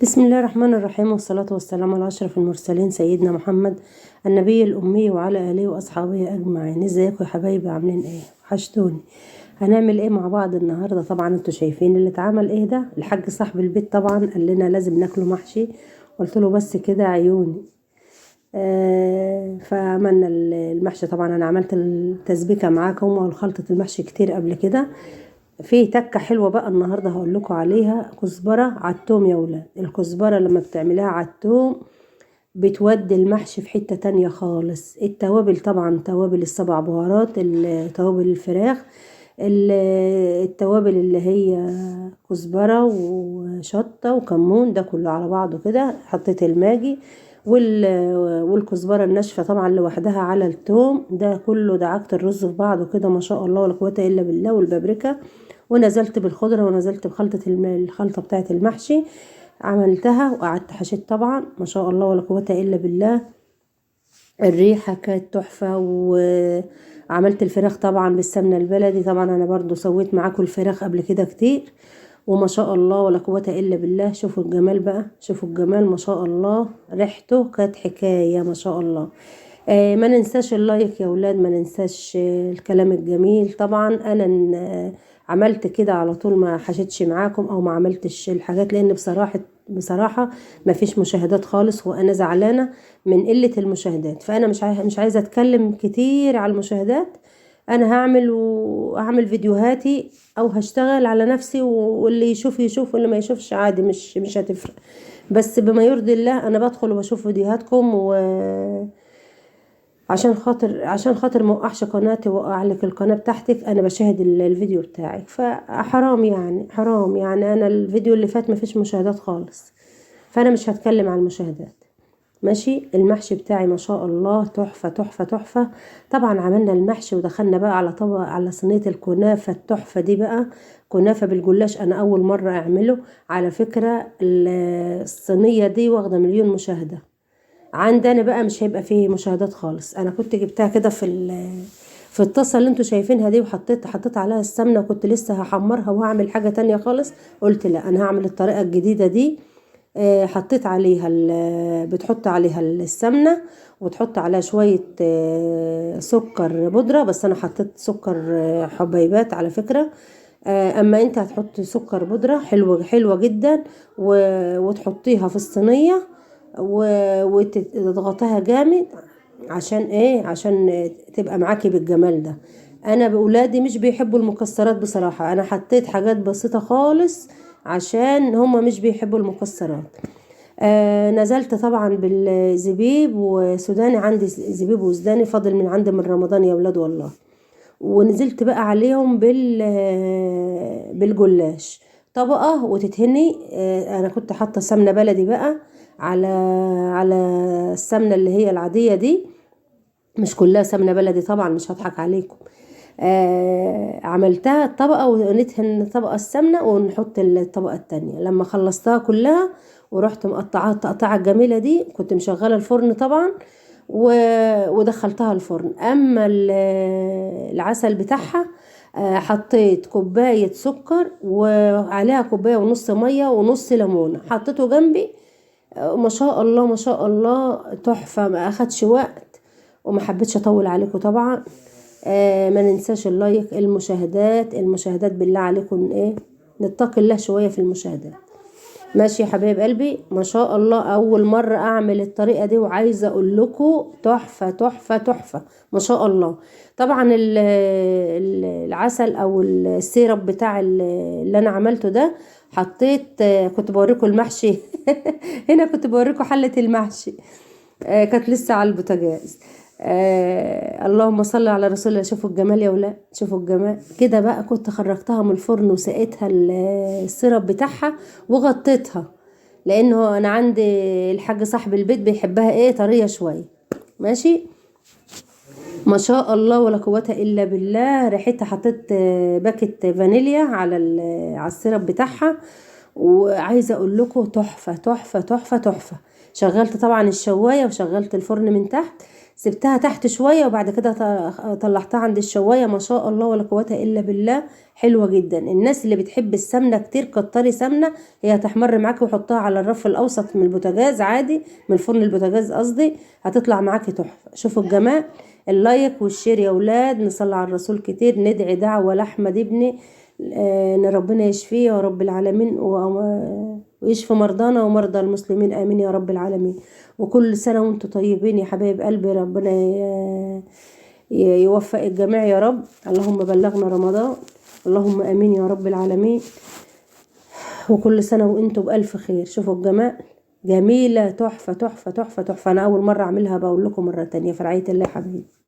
بسم الله الرحمن الرحيم، والصلاة والسلام على أشرف المرسلين سيدنا محمد النبي الأمي وعلى آله وأصحابه أجمعين. ازيكم يا حبايبي؟ عاملين ايه؟ وحشتوني. هنعمل ايه مع بعض النهاردة؟ طبعا انتوا شايفين اللي اتعمل ايه ده. الحاج صاحب البيت طبعا قال لنا لازم ناكله محشي، قلت له بس كده عيوني. فعملنا المحشي. طبعا انا عملت التسبيكة معاكم والخلطة المحشي كتير قبل كده. في تكة حلوة بقى النهاردة هقول لكم عليها، كزبرة على التوم يا ولاد. الكزبرة لما بتعمليها على التوم بتودي المحشي في حتة تانية خالص. التوابل طبعا توابل السبع بهارات، توابل الفراخ، التوابل اللي هي كزبرة وشطة وكمون، ده كله على بعضه كده. حطيت الماجي والكزبرة الناشفة طبعا لوحدها على التوم، ده كله دعكت الرز في بعضه كده ما شاء الله ولا قوة الا بالله، والبابريكا، ونزلت بالخضرة ونزلت بخلطة الخلطة بتاعة المحشي. عملتها وقعدت حشيت طبعا ما شاء الله ولا قوة الا بالله. الريحة كانت تحفة. وعملت الفراخ طبعا بالسمنة البلدي. طبعا انا برضو سويت معاكم الفراخ قبل كده كتير، وما شاء الله ولا قوة الا بالله. شوفوا الجمال بقى، شوفوا الجمال ما شاء الله. ريحته كانت حكاية ما شاء الله. ما ننساش اللايك يا ولاد، ما ننساش الكلام الجميل. طبعا انا عملت كده على طول، ما حشيتش معاكم او ما عملتش الحاجات، لان بصراحة ما فيش مشاهدات خالص، وانا زعلانة من قلة المشاهدات. فانا مش عايزة اتكلم كتير على المشاهدات. انا هعمل فيديوهاتي او هشتغل على نفسي، واللي يشوف يشوف واللي ما يشوفش عادي، مش هتفرق. بس بما يرضي الله انا بدخل وبشوف فيديوهاتكم، عشان خاطر ما اوقعش قناتي واوقع لك القناه بتاعتك. انا بشاهد الفيديو بتاعك، فحرام يعني، حرام يعني. انا الفيديو اللي فات ما فيش مشاهدات خالص، فانا مش هتكلم عن المشاهدات. ماشي. المحشي بتاعي ما شاء الله تحفه تحفه تحفه. طبعا عملنا المحشي ودخلنا بقى على طبق، على صينيه الكنافه التحفه دي بقى. كنافه بالجلاش، انا اول مره اعمله على فكره. الصينيه دي واخده مليون مشاهده. عندنا بقى مش هيبقى فيه مشاهدات خالص. انا كنت جبتها كده في الطاسه اللي انتوا شايفينها دي، حطيت عليها السمنه، وكنت لسه هحمرها وهعمل حاجه تانية خالص. قلت لا، انا هعمل الطريقه الجديده دي. حطيت عليها بتحط عليها السمنه، وتحط عليها شويه سكر بودره. بس انا حطيت سكر حبيبات على فكره. اما انت هتحط سكر بودره حلوه حلوه جدا، وتحطيها في الصينيه وتضغطها جامد. عشان ايه؟ عشان تبقى معاكي بالجمال ده. انا بولادي مش بيحبوا المكسرات بصراحة، انا حطيت حاجات بسيطة خالص عشان هما مش بيحبوا المكسرات. نزلت طبعا بالزبيب وسوداني، عندي زبيب وسوداني فاضل من عندي من رمضان يا ولاد والله. ونزلت بقى عليهم بالجلاش طبقة وتتهني. انا كنت حاطة سمنة بلدي بقى على على السمنة اللي هي العادية دي، مش كلها سمنة بلدي طبعا، مش هضحك عليكم. عملتها طبقة وندهن طبقة السمنة ونحط الطبقة التانية. لما خلصتها كلها ورحت مقطعاها التقطيعة الجميلة دي، كنت مشغلة الفرن طبعا ودخلتها الفرن. اما العسل بتاعها حطيت كوباية سكر وعليها كوباية ونص مية ونص ليمونة، حطيته جنبي. ما شاء الله ما شاء الله تحفة، ما اخدش وقت. وما حبيتش اطول عليكم طبعا. ما ننساش اللايك. المشاهدات بالله عليكم ايه، نتقي الله شوية في المشاهدات. ماشي يا حبايب قلبي. ما شاء الله اول مرة اعمل الطريقة دي، وعايزة اقول لكم تحفة تحفة تحفة ما شاء الله. طبعا العسل او السيرب بتاع اللي انا عملته ده حطيت. كنت بوريكم المحشي هنا كنت بوريكم حلة المحشي. كانت لسه على البوتاجاز. اللهم صل على رسول الله. شوفوا الجمال يا ولاد، شوفوا الجمال كده بقى. كنت خرجتها من الفرن وسقيتها السيرب بتاعها وغطيتها، لانه انا عندي الحاج صاحب البيت بيحبها ايه طريه شويه. ماشي. ما شاء الله ولا قوه الا بالله. ريحتها حطيت باكت فانيليا على السيرب بتاعها. وعايزه اقول لكم تحفه تحفه تحفه تحفه. شغلت طبعا الشوايه وشغلت الفرن من تحت. سبتها تحت شوية وبعد كده طلعتها عند الشواية، ما شاء الله ولا قوة الا بالله، حلوة جدا. الناس اللي بتحب السمنة كتير كتري سمنة، هي هتحمر معاكي، وحطها على الرف الاوسط من البوتاجاز عادي، من فرن البوتاجاز قصدي، هتطلع معاكي تحفة. شوفوا الجمال. اللايك والشير يا اولاد، نصلي على الرسول كتير، ندعي دعوة لاحمد ابني ان ربنا يشفيه يا رب العالمين، ويشفي مرضانا ومرضى المسلمين، امين يا رب العالمين. وكل سنة وانتم طيبين يا حبايب قلبي، ربنا يوفق الجميع يا رب. اللهم بلغنا رمضان، اللهم امين يا رب العالمين. وكل سنة وانتم بألف خير. شوفوا الجمال، جميلة، تحفة تحفة تحفة تحفة. انا اول مرة اعملها، بقول لكم مرة تانية، في رعاية الله يا حبيبي.